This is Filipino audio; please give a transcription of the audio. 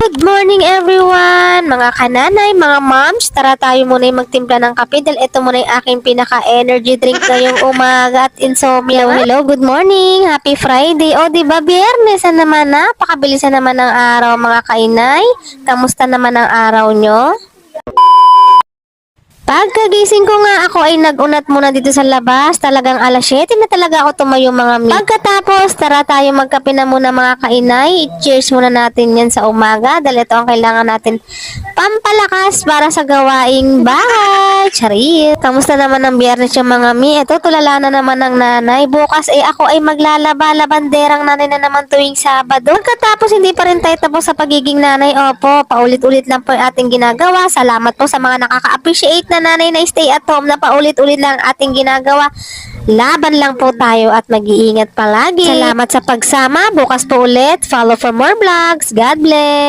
Good morning everyone! Mga kananay, mga moms, tara tayo muna yung magtimpla ng kape dahil ito muna yung aking pinaka-energy drink ngayong umaga at insomnia. Hello, good morning! Happy Friday! O, diba, biyernes na naman na? Pakabilisan naman ng araw mga kainay. Kamusta naman ang araw nyo? Pagkagising ko nga ako ay nag-unat muna dito sa labas. Talagang alas 7 na talaga ako tumayo mga mi. Pagkatapos, tara tayo magkape na muna mga kainay. I-cheers muna natin yan sa umaga dahil ito ang kailangan natin pampalakas para sa gawaing bahay. Charit! Kamusta naman ang biyernes yung mga mi? Ito, tulala na naman ng nanay. Bukas ako ay maglalaba. Labanderang nanay na naman tuwing Sabado. Pagkatapos, hindi pa rin tayo tapos sa pagiging nanay. Opo, paulit-ulit lang po yung ating ginagawa. Salamat po sa mga nakaka-appreciate na nanay na stay at home na paulit-ulit lang ating ginagawa. Laban lang po tayo at mag-iingat palagi. Salamat sa pagsama. Bukas po ulit. Follow for more vlogs. God bless!